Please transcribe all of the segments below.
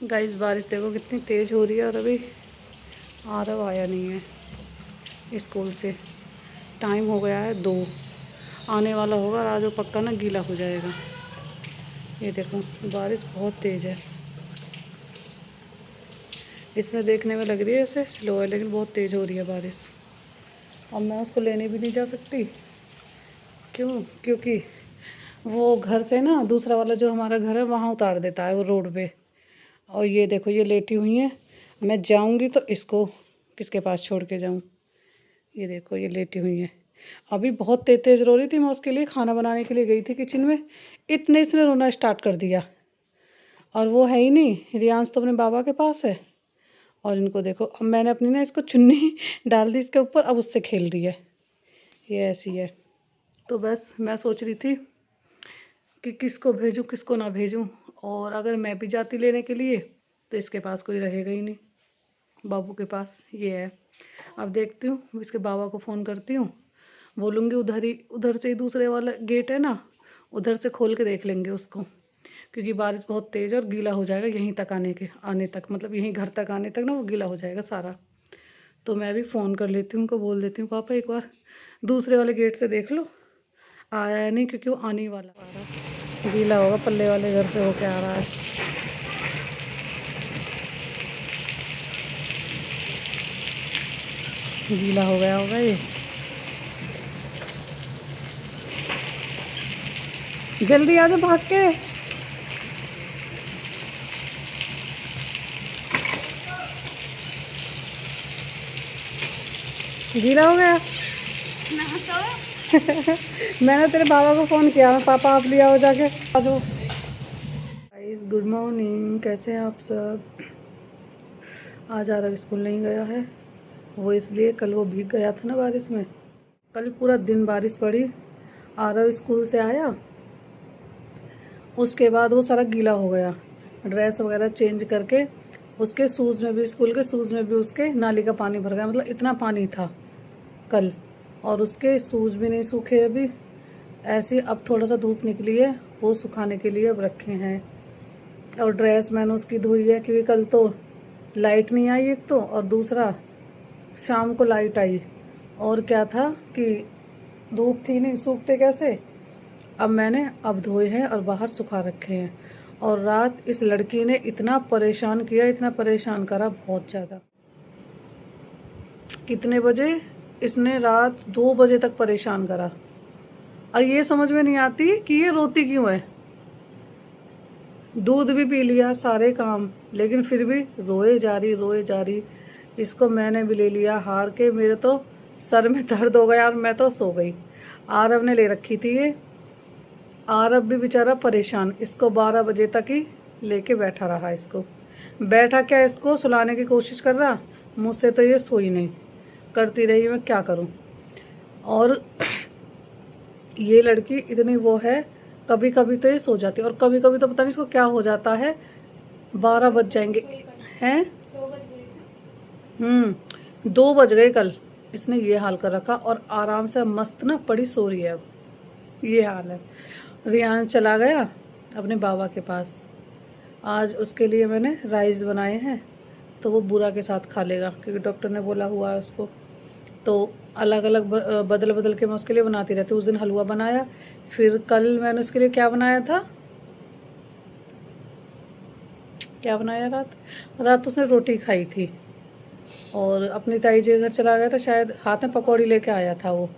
Guys बारिश देखो कितनी तेज़ हो रही है और अभी आरव आया नहीं है स्कूल से। टाइम हो गया है 2, आने वाला होगा और आज वो पक्का ना गीला हो जाएगा। ये देखो बारिश बहुत तेज़ है। इसमें देखने में लग रही है ऐसे स्लो है, लेकिन बहुत तेज़ हो रही है बारिश। अब मैं उसको लेने भी नहीं जा सकती। क्योंकि वो घर से ना दूसरा वाला जो हमारा घर है वहाँ उतार देता है वो रोड पे। और ये देखो ये लेटी हुई हैं, मैं जाऊंगी तो इसको किसके पास छोड़ के जाऊं। ये देखो ये लेटी हुई हैं। अभी बहुत तेज तेज रो रही थी, मैं उसके लिए खाना बनाने के लिए गई थी किचन में, इतने इसने रोना स्टार्ट कर दिया। और वो है ही नहीं, रियांश तो अपने बाबा के पास है। और इनको देखो, अब मैंने अपनी ना इसको चुन्नी डाल दी इसके ऊपर, अब उससे खेल रही है। ये ऐसी है। तो बस मैं सोच रही थी कि किसको भेजूं किसको ना भेजूं। और अगर मैं भी जाती लेने के लिए तो इसके पास कोई रहेगा ही नहीं, बाबू के पास ये है। अब देखती हूँ इसके बाबा को फ़ोन करती हूँ, बोलूँगी उधर से ही दूसरे वाला गेट है ना, उधर से खोल के देख लेंगे उसको। क्योंकि बारिश बहुत तेज़ है और गीला हो जाएगा यहीं तक आने तक, मतलब यहीं घर तक आने तक ना वो गीला हो जाएगा सारा। तो मैं भी फ़ोन कर लेती हूँ, उनको बोल देती हूँ पापा एक बार दूसरे वाले गेट से देख लो, आया है नहीं, क्योंकि वो आने ही वाला आ रहा गीला होगा, पल्ले वाले घर से होके आ रहा है। गीला हो गया होगा ये। जल्दी आ जाओ भाग के। गीला हो गया। मैंने तेरे बाबा को फ़ोन किया, मैं पापा आप ले आओ जाके। आ जाओ गाइस, गुड मॉर्निंग, कैसे हैं आप सब। आज आरव स्कूल नहीं गया है, वो इसलिए कल वो भीग गया था ना बारिश में। कल पूरा दिन बारिश पड़ी। आरव स्कूल से आया, उसके बाद वो सारा गीला हो गया। ड्रेस वगैरह चेंज करके उसके शूज़ में भी, स्कूल के शूज़ में भी उसके नाली का पानी भर गया, मतलब इतना पानी था कल। और उसके शूज़ भी नहीं सूखे अभी। ऐसे अब थोड़ा सा धूप निकली है, वो सुखाने के लिए अब रखे हैं। और ड्रेस मैंने उसकी धोई है, क्योंकि कल तो लाइट नहीं आई एक तो, और दूसरा शाम को लाइट आई। और क्या था कि धूप थी नहीं, सूखते कैसे। अब मैंने अब धोए हैं और बाहर सुखा रखे हैं। और रात इस लड़की ने इतना परेशान किया, इतना परेशान करा बहुत ज़्यादा। कितने बजे, इसने रात 2 बजे तक परेशान करा। और ये समझ में नहीं आती कि ये रोती क्यों है। दूध भी पी लिया, सारे काम, लेकिन फिर भी रोए जा रही। इसको मैंने भी ले लिया हार के, मेरे तो सर में दर्द हो गया और मैं तो सो गई। आरव ने ले रखी थी ये। आरव भी बेचारा परेशान, इसको 12 बजे तक ही लेके बैठा रहा। इसको बैठा क्या, इसको सुलाने की कोशिश कर रहा, मुझसे तो ये सोई नहीं, करती रही, मैं क्या करूं। और ये लड़की इतनी वो है, कभी कभी तो ये सो जाती है और कभी कभी तो पता नहीं इसको क्या हो जाता है, 12 बज जाएंगे हैं। 2 बज गए कल, इसने ये हाल कर रखा। और आराम से मस्त ना पड़ी सो रही है। अब ये हाल है। रियान चला गया अपने बाबा के पास। आज उसके लिए मैंने राइस बनाए हैं, तो वो बूरा के साथ खा लेगा, क्योंकि डॉक्टर ने बोला हुआ है उसको। तो अलग अलग बदल बदल के मैं उसके लिए बनाती रहती हूँ। उस दिन हलवा बनाया, फिर कल मैंने उसके लिए क्या बनाया था, क्या बनाया, रात उसने रोटी खाई थी। और अपनी ताई जी के घर चला गया था, शायद हाथ में पकौड़ी लेके आया था वो,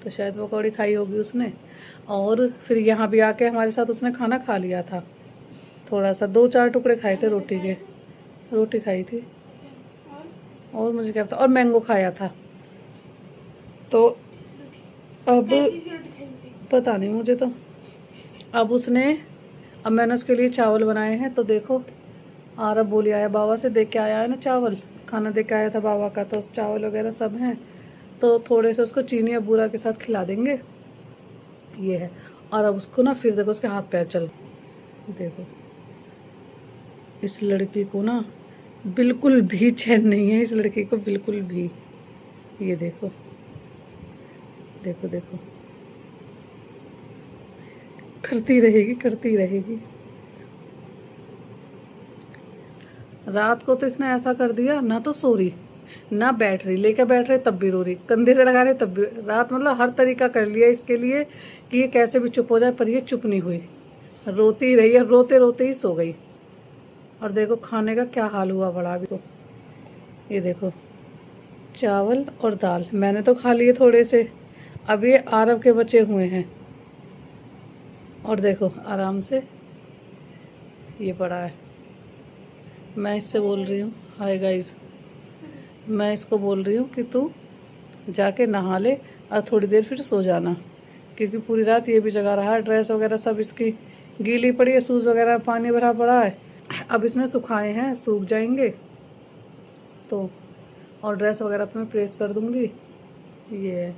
तो शायद पकौड़ी खाई होगी उसने। और फिर यहाँ भी आके हमारे साथ उसने खाना खा लिया था, थोड़ा सा 2-4 टुकड़े खाए थे रोटी के, रोटी खाई थी। और मुझे क्या पता, और मैंगो खाया था। तो अब पता नहीं मुझे तो। अब मैंने उसके लिए चावल बनाए हैं। तो देखो आरब बोली आया, बाबा से देख के आया है ना चावल, खाना दे के आया था बाबा का, तो चावल वगैरह सब हैं। तो थोड़े से उसको चीनी या बूरा के साथ खिला देंगे, ये है। और अब उसको ना फिर देखो उसके हाथ पैर चल, देखो इस लड़की को ना बिल्कुल भी चैन नहीं है, इस लड़की को बिल्कुल भी। ये देखो देखो देखो, करती रहेगी करती रहेगी। रात को तो इसने ऐसा कर दिया, ना तो सो रही, ना बैठ रही, लेके बैठ रहे तब भी रो रही, कंधे से लगा रहे तब भी। रात मतलब हर तरीका कर लिया इसके लिए कि ये कैसे भी चुप हो जाए, पर ये चुप नहीं हुई, रोती रही है, रोते रोते ही सो गई। और देखो खाने का क्या हाल हुआ बड़ा अभी तो। ये देखो चावल और दाल मैंने तो खा लिए थोड़े से, अब ये आरव के बचे हुए हैं। और देखो आराम से ये पड़ा है। मैं इससे बोल रही हूँ, हाय गाइस, मैं इसको बोल रही हूँ कि तू जाके नहा ले और थोड़ी देर फिर सो जाना, क्योंकि पूरी रात ये भी जगा रहा है। ड्रेस वगैरह सब इसकी गीली पड़ी है, शूज़ वगैरह पानी भरा पड़ा है। अब इसने सुखाए हैं, सूख जाएंगे तो। और ड्रेस वगैरह तो मैं प्रेस कर दूँगी। ये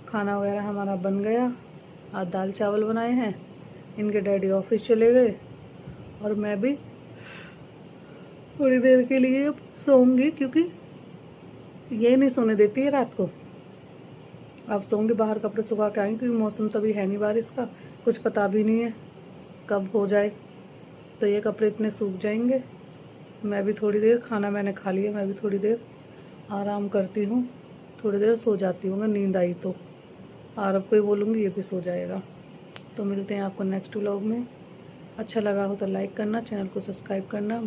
खाना वगैरह हमारा बन गया। आज दाल चावल बनाए हैं, इनके डैडी ऑफिस चले गए और मैं भी थोड़ी देर के लिए अब सोऊंगी, क्योंकि ये नहीं सोने देती है रात को। अब सोऊंगी, बाहर कपड़े सुखा के आएंगे, क्योंकि मौसम तभी है नहीं बारिश का, कुछ पता भी नहीं है कब हो जाए, तो ये कपड़े इतने सूख जाएंगे। मैं भी थोड़ी देर, खाना मैंने खा लिया, मैं भी थोड़ी देर आराम करती हूँ, थोड़ी देर सो जाती हूँ, नींद आई तो। आरव को ही बोलूँगी, ये भी सो जाएगा। तो मिलते हैं आपको नेक्स्ट व्लॉग में। अच्छा लगा हो तो लाइक करना, चैनल को सब्सक्राइब करना।